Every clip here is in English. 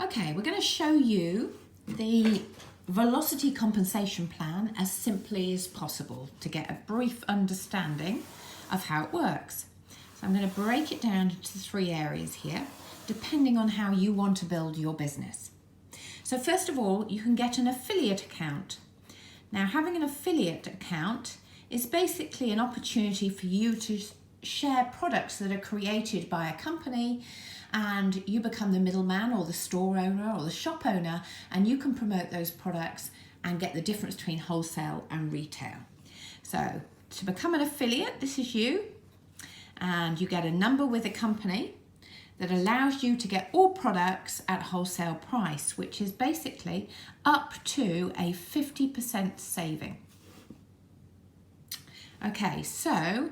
Okay, we're going to show you the velocity compensation plan as simply as possible to get a brief understanding of how it works. So I'm going to break it down into 3 areas here, depending on how you want to build your business. So first of all, you can get an affiliate account. Now, having an affiliate account is basically an opportunity for you to share products that are created by a company, and you become the middleman or the store owner or the shop owner, and you can promote those products and get the difference between wholesale and retail. So to become an affiliate, this is you, and you get a number with a company that allows you to get all products at wholesale price, which is basically up to a 50% saving. Okay, so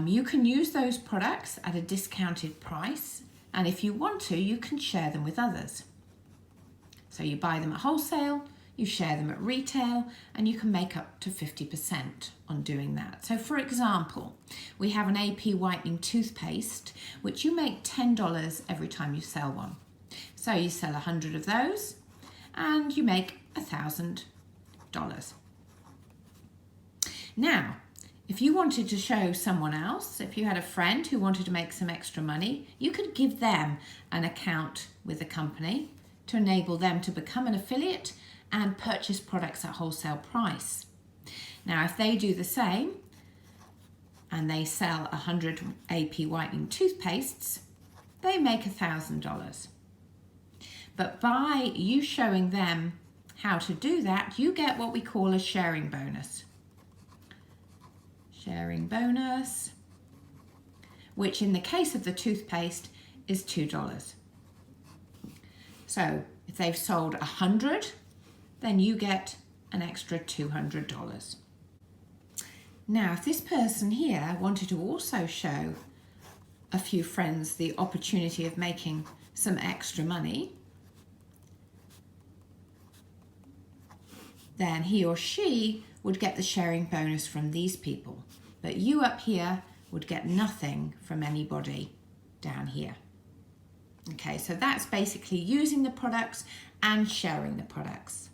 you can use those products at a discounted price, and if you want to, you can share them with others. So you buy them at wholesale, you share them at retail, and you can make up to 50% on doing that. So for example, we have an AP whitening toothpaste, which you make $10 every time you sell one. So you sell 100 of those, and you make $1,000. Now, if you wanted to show someone else, if you had a friend who wanted to make some extra money, you could give them an account with a company to enable them to become an affiliate and purchase products at wholesale price. Now, if they do the same and they sell 100 AP whitening toothpastes, they make $1,000. But by you showing them how to do that, you get what we call a sharing bonus. Sharing bonus, which in the case of the toothpaste is $2. So if they've sold 100, then you get an extra $200. Now, if this person here wanted to also show a few friends the opportunity of making some extra money, then he or she would get the sharing bonus from these people. But you up here would get nothing from anybody down here. Okay, so that's basically using the products and sharing the products.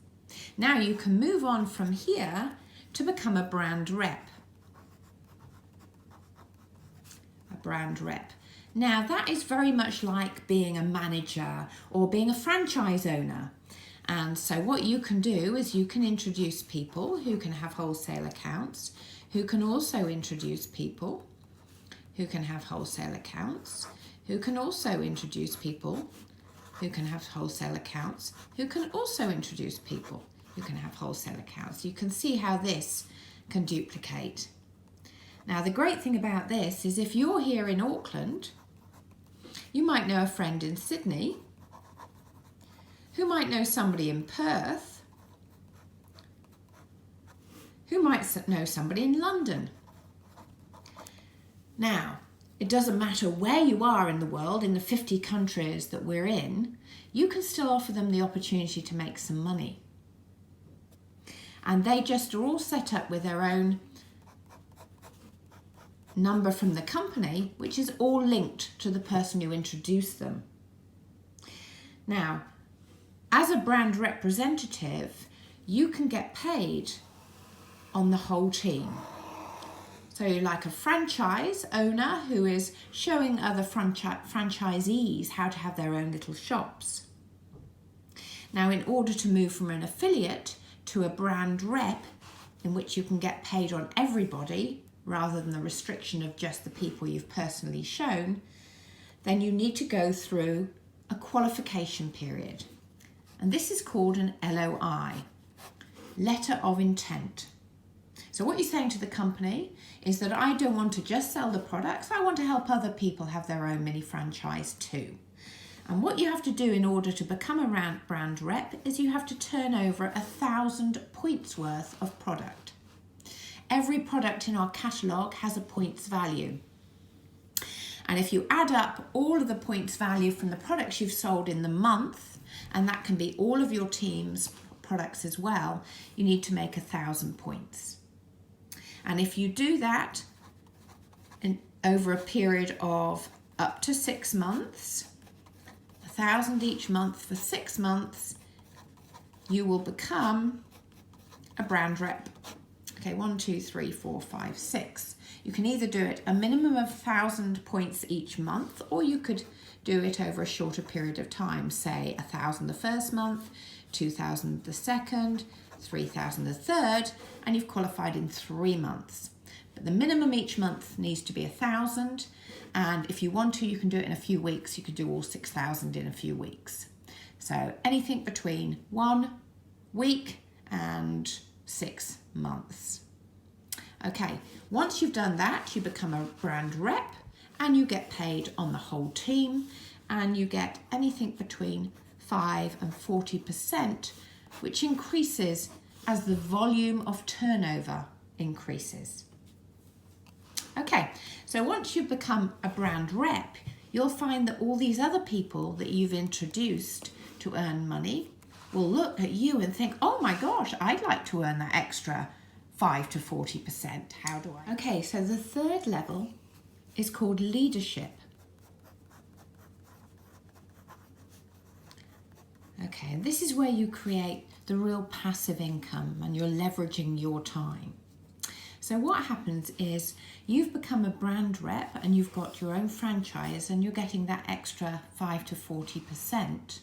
Now you can move on from here to become a brand rep. A brand rep. Now that is very much like being a manager or being a franchise owner. And so what you can do is you can introduce people who can have wholesale accounts, who can also introduce people who can have wholesale accounts, who can also introduce people who can have wholesale accounts, who can also introduce people who can have wholesale accounts. You can see how this can duplicate. Now, the great thing about this is if you're here in Auckland, you might know a friend in Sydney, who might know somebody in Perth, who might know somebody in London. Now, it doesn't matter where you are in the world, in the 50 countries that we're in, you can still offer them the opportunity to make some money. And they just are all set up with their own number from the company, which is all linked to the person who introduced them. Now, as a brand representative, you can get paid on the whole team. So like a franchise owner who is showing other franchisees how to have their own little shops. Now, in order to move from an affiliate to a brand rep, in which you can get paid on everybody rather than the restriction of just the people you've personally shown, then you need to go through a qualification period. And this is called an LOI, letter of intent. So what you're saying to the company is that I don't want to just sell the products, I want to help other people have their own mini franchise too. And what you have to do in order to become a brand rep is you have to turn over 1,000 points worth of product. Every product in our catalogue has a points value. And if you add up all of the points value from the products you've sold in the month, and that can be all of your team's products as well, you need to make 1,000 points. And if you do that over a period of up to 6 months, 1,000 each month for 6 months, you will become a brand rep. Okay, 1, 2, 3, 4, 5, 6. You can either do it a minimum of 1,000 points each month, or you could do it over a shorter period of time, say 1,000 the first month, 2,000 the second, 3,000 the third, and you've qualified in 3 months. But the minimum each month needs to be 1,000, and if you want to, you can do it in a few weeks. You could do all 6,000 in a few weeks. So anything between 1 week and 6 months. Okay, once you've done that, you become a brand rep and you get paid on the whole team, and you get anything between 5 and 40%, which increases as the volume of turnover increases. Okay, so once you've become a brand rep, you'll find that all these other people that you've introduced to earn money will look at you and think, oh my gosh, I'd like to earn that extra 5 to 40%. How do I? Okay, so the third level is called leadership. Okay, and this is where you create the real passive income and you're leveraging your time. So what happens is you've become a brand rep and you've got your own franchise and you're getting that extra 5 to 40%.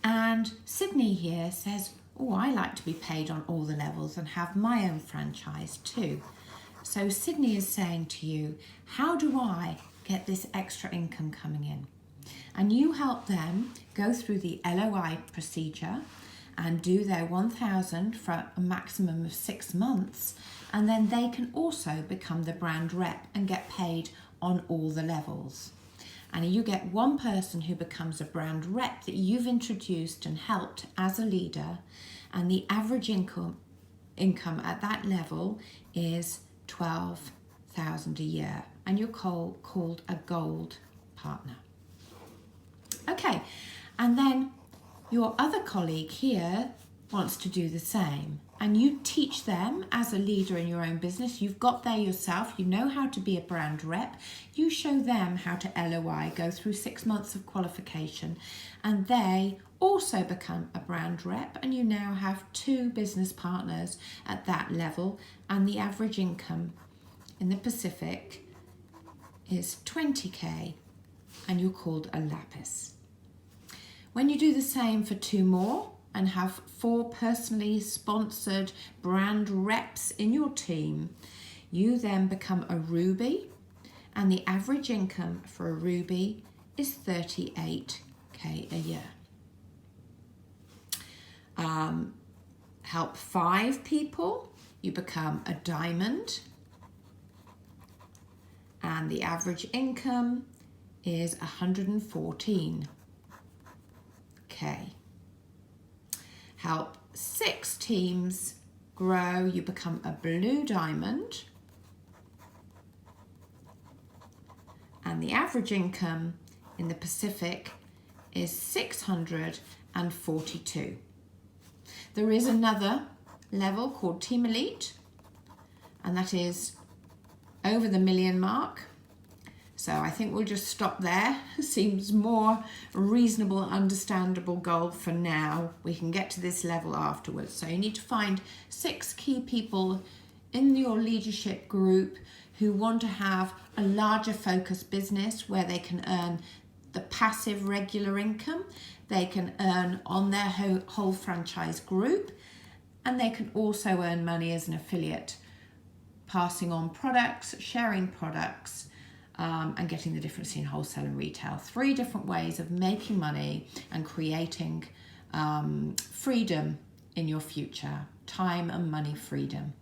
And Sydney here says, oh, I like to be paid on all the levels and have my own franchise too. So Sydney is saying to you, how do I get this extra income coming in? And you help them go through the LOI procedure and do their 1,000 for a maximum of 6 months. And then they can also become the brand rep and get paid on all the levels. And you get one person who becomes a brand rep that you've introduced and helped as a leader, and the average income at that level is 12,000 a year, and you're called a gold partner. Okay, and then your other colleague here wants to do the same, and you teach them as a leader in your own business. You've got there yourself, you know how to be a brand rep. You show them how to LOI, go through 6 months of qualification, and they also become a brand rep, and you now have 2 business partners at that level, and the average income in the Pacific is 20k, and you're called a lapis. When you do the same for 2 more and have 4 personally sponsored brand reps in your team, you then become a ruby, and the average income for a ruby is 38k a year. Help 5 people, you become a diamond, and the average income is 114k. Help 6 teams grow, you become a blue diamond, and the average income in the Pacific is 642. There is another level called Team Elite, and that is over the 1 million mark. So I think we'll just stop there. Seems more reasonable, understandable goal for now. We can get to this level afterwards. So you need to find 6 key people in your leadership group who want to have a larger focused business where they can earn the passive regular income, they can earn on their whole franchise group, and they can also earn money as an affiliate, passing on products, sharing products, and getting the difference in wholesale and retail. 3 different ways of making money and creating freedom in your future. Time and money freedom.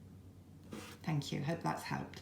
Thank you. Hope that's helped.